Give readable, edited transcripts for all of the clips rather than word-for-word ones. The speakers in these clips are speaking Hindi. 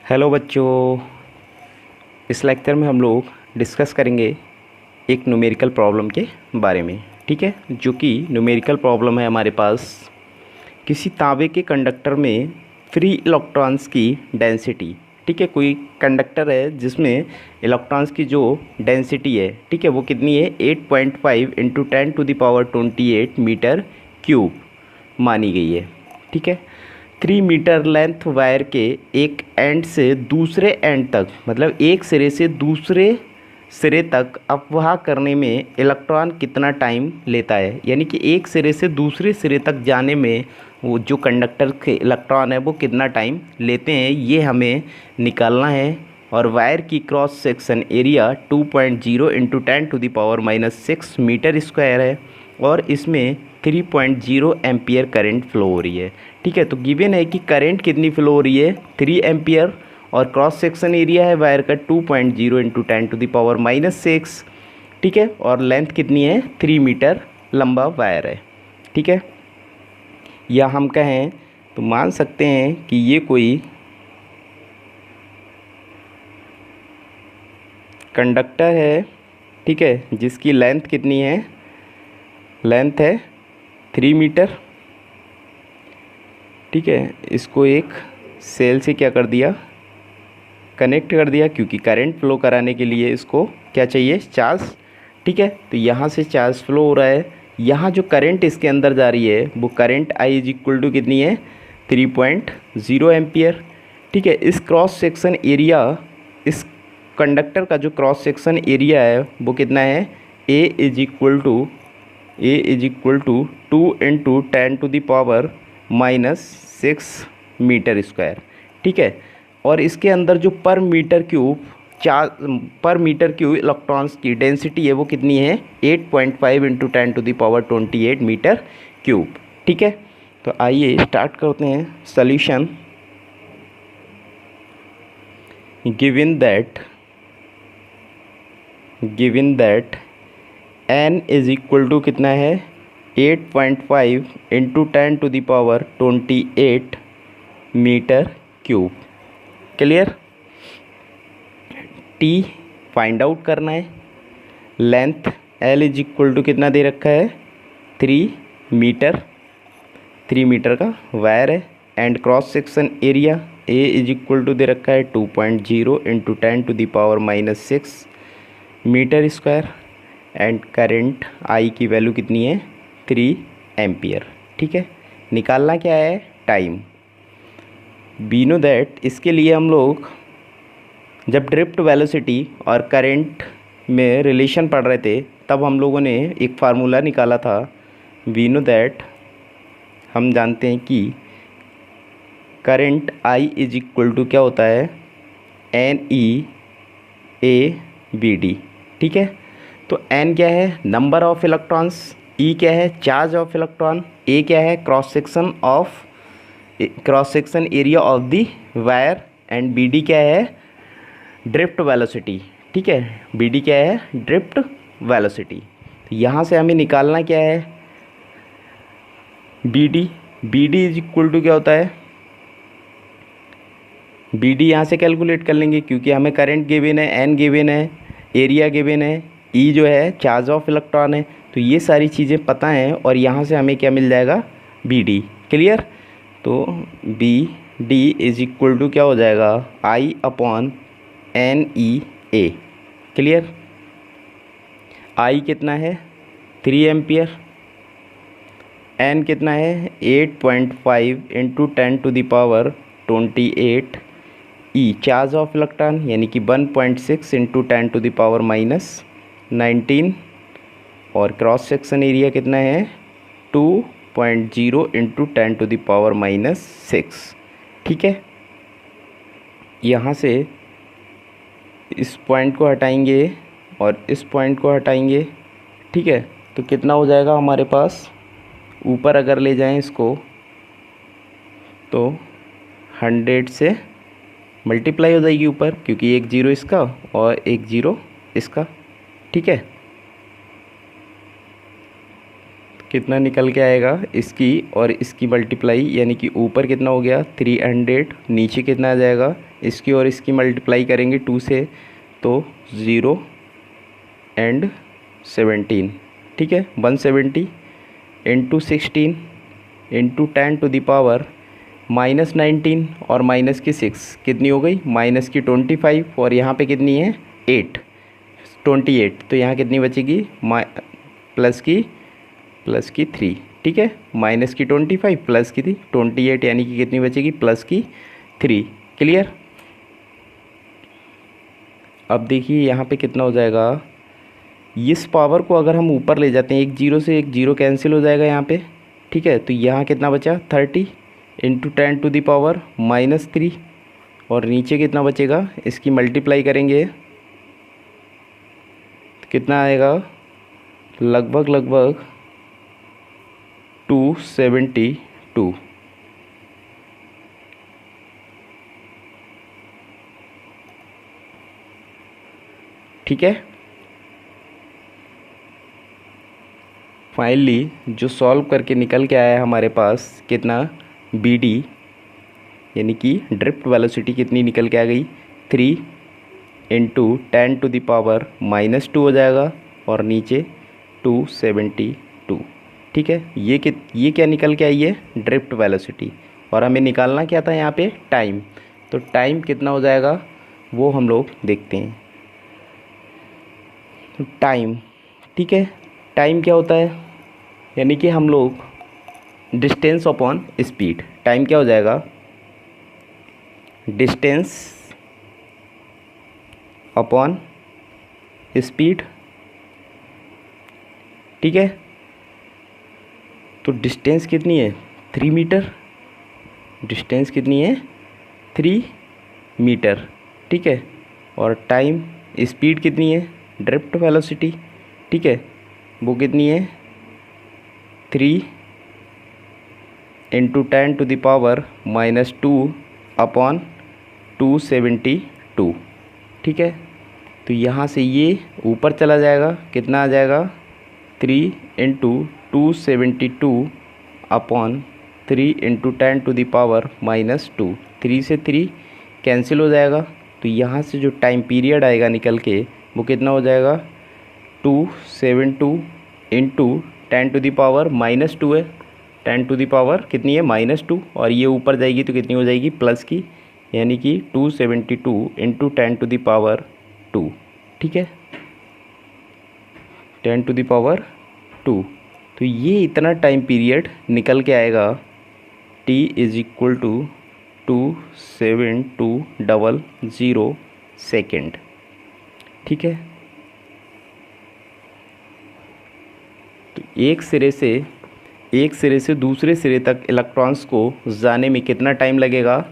हेलो बच्चों। इस लेक्चर में हम लोग डिस्कस करेंगे एक न्यूमेरिकल प्रॉब्लम के बारे में। ठीक है, जो कि न्यूमेरिकल प्रॉब्लम है हमारे पास। किसी तांबे के कंडक्टर में फ्री इलेक्ट्रॉन्स की डेंसिटी। ठीक है, कोई कंडक्टर है जिसमें इलेक्ट्रॉन्स की जो डेंसिटी है, ठीक है, वो कितनी है 8.5 इंटू 10⁻28 मीटर क्यूब मानी गई है। ठीक है, 3 मीटर लेंथ वायर के एक एंड से दूसरे एंड तक, मतलब एक सिरे से दूसरे सिरे तक अफवाह करने में इलेक्ट्रॉन कितना टाइम लेता है। यानी कि एक सिरे से दूसरे सिरे तक जाने में वो जो कंडक्टर के इलेक्ट्रॉन है वो कितना टाइम लेते हैं, ये हमें निकालना है। और वायर की cross section area 2.0 into 10⁻⁻6 metre square है और इसमें 3.0 एम्पियर करंट फ्लो हो रही है। ठीक है, तो गिवन है कि करंट कितनी फ्लो हो रही है 3 एम्पियर और क्रॉस सेक्शन एरिया है वायर का 2.0 इंटू 10⁻⁻6। ठीक है, और लेंथ कितनी है 3 मीटर लंबा वायर है। ठीक है, या हम कहें तो मान सकते हैं कि ये कोई कंडक्टर है, ठीक है, जिसकी लेंथ कितनी है, लेंथ है 3 मीटर। ठीक है, इसको एक सेल से क्या कर दिया, कनेक्ट कर दिया, क्योंकि करंट फ्लो कराने के लिए इसको क्या चाहिए, चार्ज। ठीक है, तो यहाँ से चार्ज फ्लो हो रहा है, यहाँ जो करंट इसके अंदर जा रही है वो current I is equal to कितनी है 3.0 एम्पियर। ठीक है, इस क्रॉस सेक्शन एरिया, इस कंडक्टर का जो क्रॉस सेक्शन एरिया है वो कितना है A is equal to 2 into 10⁻⁻6 metre square. ठीक है, और इसके अंदर जो पर मीटर क्यूब इलेक्ट्रॉन्स की डेंसिटी है वो कितनी है 8.5 इंटू 10⁻28 मीटर क्यूब। ठीक है, तो आइए स्टार्ट करते हैं solution. Given that n is equal to कितना है 8.5 into 10⁻28 metre cube. Clear. t find out करना है। Length l is equal to कितना दे रखा है 3 मीटर, 3 मीटर का वायर है। And cross section area a is equal to दे रखा है 2.0 into 10⁻⁻6 metre square. And current I की वैल्यू कितनी है 3 एम्पियर। ठीक है, निकालना क्या है, टाइम। वी नो दैट, इसके लिए हम लोग जब ड्रिफ्ट वेलोसिटी और करंट में रिलेशन पढ़ रहे थे तब हम लोगों ने एक फार्मूला निकाला था। वी नो दैट, हम जानते हैं कि current I is equal to क्या होता है NE/ABD। ठीक है, तो N क्या है नंबर ऑफ इलेक्ट्रॉन्स, E क्या है चार्ज ऑफ इलेक्ट्रॉन, A क्या है cross section area of the wire and BD क्या है ड्रिफ्ट वेलोसिटी। ठीक है, BD क्या है ड्रिफ्ट वेलोसिटी। तो यहाँ से हमें निकालना क्या है BD इज इक्वल टू क्या होता है BD, यहाँ से कैलकुलेट कर लेंगे क्योंकि हमें करंट गिवन है, N गिवन है, एरिया गिवन है, E जो है चार्ज ऑफ इलेक्ट्रॉन है। तो ये सारी चीज़ें पता हैं और यहाँ से हमें क्या मिल जाएगा BD। क्लियर। तो BD इज इक्वल टू क्या हो जाएगा I/NEA। क्लियर। I कितना है 3 एम्पियर, N कितना है 8.5 into 10⁻28 E charge of electron यानी कि 1.6 इंटू 10⁻⁻19 और क्रॉस सेक्शन एरिया कितना है 2.0 इंटू 10⁻⁻6। ठीक है, यहाँ से इस पॉइंट को हटाएंगे और इस पॉइंट को हटाएंगे। ठीक है, तो कितना हो जाएगा हमारे पास, ऊपर अगर ले जाएं इसको तो 100 से मल्टीप्लाई हो जाएगी ऊपर, क्योंकि एक ज़ीरो इसका और एक ज़ीरो इसका। ठीक है, कितना निकल के आएगा इसकी और इसकी मल्टीप्लाई, यानी कि ऊपर कितना हो गया 300, नीचे कितना आ जाएगा इसकी और इसकी मल्टीप्लाई करेंगे 2 से तो 0 एंड 17, ठीक है। 170 into 16 into 10 to the power -19 और माइनस की 6 कितनी हो गई, माइनस की 25 और यहाँ पे कितनी है 8, 28, तो यहाँ कितनी बचेगी प्लस की 3, ठीक है। माइनस की 25 प्लस की 28, यानी कि कितनी बचेगी प्लस की 3। क्लियर। अब देखिए यहाँ पे कितना हो जाएगा, इस पावर को अगर हम ऊपर ले जाते हैं, एक जीरो से एक जीरो कैंसिल हो जाएगा यहाँ पे, ठीक है। तो यहाँ कितना बचा 30 इंटू 10 टू द पावर -3 और नीचे कितना बचेगा, इसकी मल्टीप्लाई करेंगे तो कितना आएगा, लगभग 272, ठीक है। फाइनली जो सॉल्व करके निकल के आया है हमारे पास कितना, BD यानी कि ड्रिफ्ट वेलोसिटी कितनी निकल के आ गई 3 इंटू 10 टू द पावर -2 हो जाएगा और नीचे 272, ठीक है। ये क्या निकल के आई है, ड्रिफ्ट वेलोसिटी, और हमें निकालना क्या था यहाँ पे टाइम। तो टाइम कितना हो जाएगा वो हम लोग देखते हैं। तो टाइम, ठीक है, टाइम क्या होता है, यानी कि हम लोग डिस्टेंस अपॉन स्पीड, टाइम क्या हो जाएगा डिस्टेंस अपॉन स्पीड, ठीक है। तो डिस्टेंस कितनी है 3 मीटर, डिस्टेंस कितनी है 3 मीटर, ठीक है। और टाइम, स्पीड कितनी है ड्रिफ्ट वेलोसिटी, ठीक है, वो कितनी है 3 into 10 to the power -2 upon 272, ठीक है। तो यहाँ से ये ऊपर चला जाएगा, कितना आ जाएगा 3 into 272 upon 3 into 10 to the power -2, 3 से 3 कैंसिल हो जाएगा। तो यहाँ से जो टाइम पीरियड आएगा निकल के वो कितना हो जाएगा 272 इंटू 10 टू द पावर -2 है, 10 टू द पावर कितनी है -2 और ये ऊपर जाएगी तो कितनी हो जाएगी प्लस की, यानी कि 272 इंटू 10 टू द पावर 2, ठीक है, 10 टू द पावर 2। तो ये इतना टाइम पीरियड निकल के आएगा t = 27200 सेकेंड, ठीक है। तो एक सिरे से दूसरे सिरे तक इलेक्ट्रॉन्स को जाने में कितना टाइम लगेगा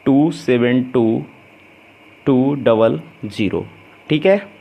272,200, ठीक है।